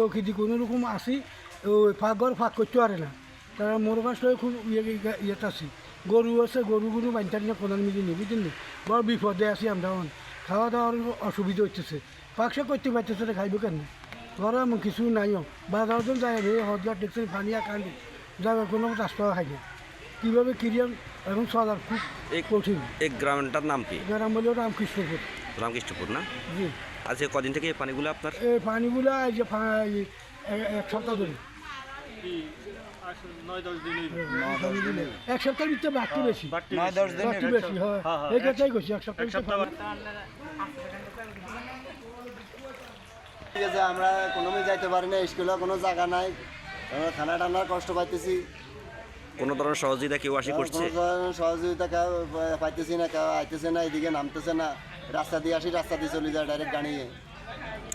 চৌকি দি কোনো রকম আসি ওই ফাঁকঘর ফাঁক করতে পারে না তারা মোর বাসলে খুব ইয়েতে আছি গরু আছে গরুগুলো বাঞ্চার না প্রধান মিলি নি বুঝলেন নি বড় বিপদে আছি আমরা খাওয়া দাওয়ার অসুবিধা হইতেছে পাকশা করতে পারতেছে না খাইব কেন ঘরে এমন কিছু নাইও বাজার জন যায় হজগার দেখছেন পানিয়া কান্দি যাবে কোনো রাস্তাও খাই না কীভাবে কিরিয়াম এখন চলা খুব কঠিন এই গ্রামটার নাম কি? গ্রাম বলে রামকৃষ্ণপুর। রামকৃষ্ণপুর না? জি। আজকে কদিন থেকে এই পানিগুলো আপনার? এই পানিগুলো এই যে এক সপ্তাহ ধরে, 1 সপ্তাহের ভিতরে বাড়তি বেশি, 9-10 দিন বেশি হয় এই কথাই কইছি 1 সপ্তাহ। ঠিক আছে, আমরা কোনো যাইতে পারি না, স্কুলে কোনো জায়গা নাই, আমরা খানা টানার কষ্ট পাইতেছি, কোনো ধরনের সহযোগিতা কেউ আসি করছে? সহযোগিতা কেউ পাইতেছি না, কেউ আইতেছে না, এদিকে নামতেছে না, রাস্তা দিয়ে আসি রাস্তা দিয়ে চলে যায় ডাইরেক্ট গাড়িয়ে।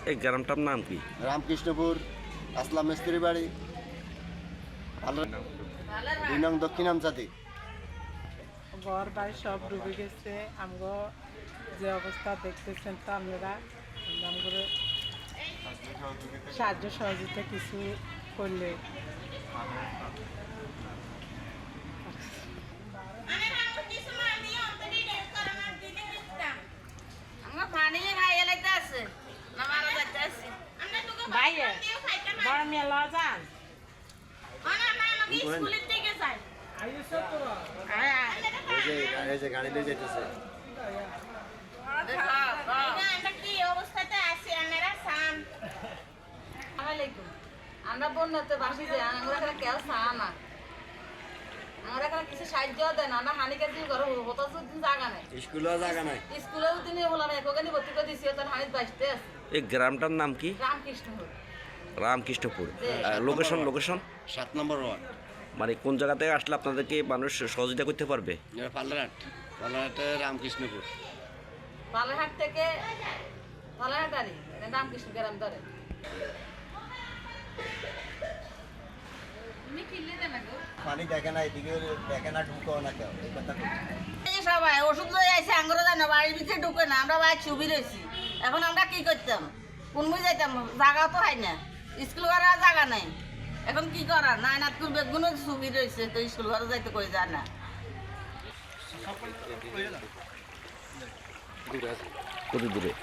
এই গ্রামটার নাম কি? রামকৃষ্ণপুর, আসলাম মিস্ত্রি বাড়ি, 2 নং দক্ষিণ আমজাতি। ঘর বাড়ি সব ডুবে গেছে, আমগো যে অবস্থা দেখতেছেন তো আপনারা, আমগো সাহায্য সহযোগিতা কিছু করলে। গাড়ি দিয়ে যেতেছে আমরা বন্যাতে বাসি যে আমরা কেউ চা না, আমরা এখানে কিছু সাহায্য দেন, আমরা হানিকে দিন ঘরে হতো জায়গা নাই, স্কুলেও জায়গা নাই, স্কুলেও তিনি বললাম একখানি ভর্তি করে দিছি, তোর হানিত বাঁচতে আছে। এই গ্রামটার নাম কি? রামকৃষ্ণপুর। রামকৃষ্ণপুর। লোকেশন 7 নম্বর ওয়ার্ড। মানে কোন জায়গা থেকে আসলে আপনাদেরকে মানুষ সহযোগিতা করতে পারবে? পাল্লাহাটে রামকৃষ্ণপুর। পালারহাট থেকে পালারহাট গাড়ি রামকৃষ্ণ গ্রাম ধরে। পানি দেখে না, এদিকে দেখে না, ঢুকো না কেউ, এই কথা সবাই ওষুধ লয়ে আইসে আঙ্গুরো জানো বাড়ির ভিতরে ঢুকে না, আমরা বাড়ি ছবি রয়েছি, এখন আমরা কি করতাম, কোন বই যাইতাম, জায়গা তো হয় না, স্কুল করার জায়গা নাই, এখন কি করার না নাথপুর বেগুনও ছবি রয়েছে, তো স্কুল ঘরে যাইতে করে যায় না। কত দূরে?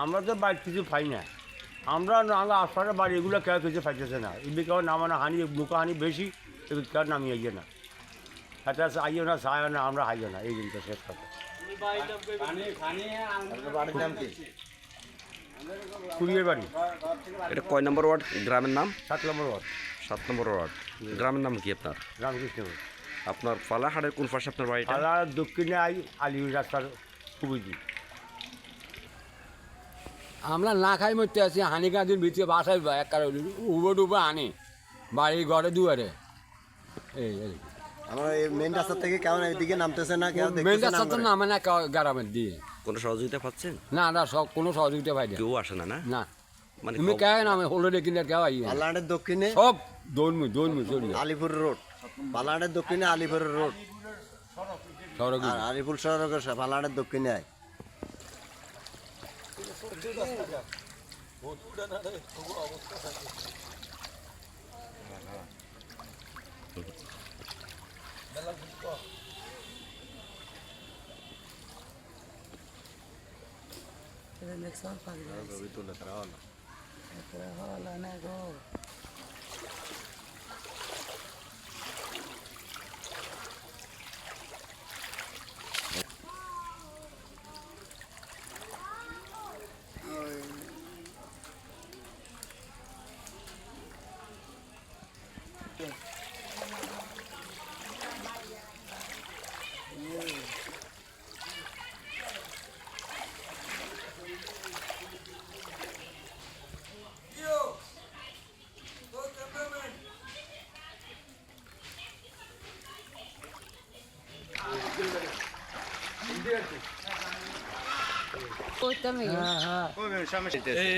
আমরা তো বাড়ি কিছু পাই না, আমরা আশপাশের বাড়ি এগুলো কেউ কিছু পাইতেছে না, এমনি কেউ নামানো হানি মুখা হানি বেশি, এগুলো কেউ নামিয়ে আইয়ে না, এটা আইও না চায় না, আমরা হাইও না, এই জিনিসটা শেষ কথা। কুড়িয়ে বাড়ি। এটা কয় নম্বর ওয়ার্ড? গ্রামের নাম 7 নম্বর ওয়ার্ড। 7 নম্বর ওয়ার্ড। গ্রামের নাম কি আপনার? রামকৃষ্ণপুর। আপনার পালাহাটের কোন পাশে আপনার বাড়িটা? পালার দক্ষিণে আলিউর রাস্তার খুবই। আমরা না খাই মরতে আছি, হানিকা দিন ভিতরে বাসায় এক কারো উবো ডুবো আনি বাড়ি ঘরে দুয়ারে। এই আমরা এই মেন রাস্তা থেকে কেমন এদিকে নামতেছে না, কেউ মেন রাস্তা তো নামে না গ্রামের দিয়ে। কোনো সহযোগিতা পাচ্ছেন? না না, সব কোনো সহযোগিতা পাই না, কেউ আসে না। না না মানে তুমি কে নামে হলো রে কিনে কেউ আই পাল্লাহাটের দক্ষিণে সব দৌড়মু চলি আলিপুর রোড, পাল্লাহাটের দক্ষিণে আলিপুর রোড, সড়ক আর আলিপুর সড়কের পাল্লাহাটের দক্ষিণে আয়।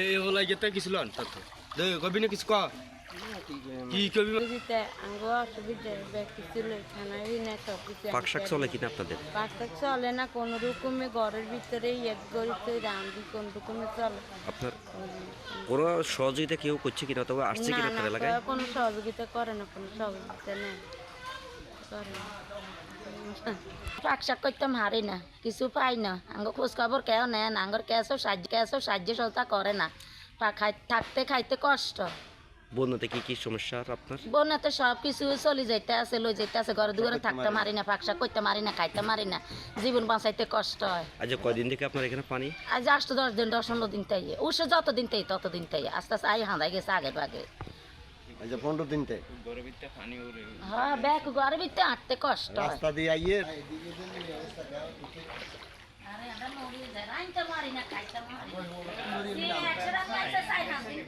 এই হলাই যেতে কিছু লন কবি না কিছু ক কি করবি দিতে আঙ্গো অসুবিধা ব্যক্তি ছিল খানাই না সব কিছু পাকশাক চলে কিনা আপনাদের? পাকশাক চলে না কোনো রকমে ঘরের ভিতরে এক গড়িতে রান্দি কোন রকমে চলে আপনার কোনো সহযোগিতা কেউ করছে কিনা অথবা আসছে কিনা আপনার এলাকায়? কোনো সহযোগিতা করে না কোনো সহযোগিতা নেই করে না পাকশাক করতাম হারি না কিছু পাই না আঙ্গো খোঁজ খবর কেউ নেয় না আঙ্গর কেসও সাহায্য সহতা করে না থাকতে খাইতে কষ্ট বন্যাতে কি কি সমস্যা আপনার? বন্যাতে সব কিছু চলে যাইতে আছে লই যাইতে আছে ঘরে দুয়ারে থাকতে মারি না পাকশাক করতে মারি না খাইতে মারি না জীবন বাঁচাইতে কষ্ট হয়। আজ কয়দিন থেকে আপনার এখানে পানি? আজ আসতো 10 দিন 15 দিন তাই উঠছে যতদিন তাই ততদিন তাই আস্তে আস্তে আই হাঁদাই গেছে আগে ভাগে। আচ্ছা 15 দিনতে হ্যাঁ ব্যাগ ঘরে ভিতরে হাঁটতে কষ্ট হয়। রাস্তা দিয়ে আইয়ে আরে আমরা নড়ি যাই রাইতে মারি না খাইতে মারি না একশো টাকা আছে সাই হাঁদ দিন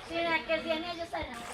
সে এক কেজি এনে যে সাই হাঁদ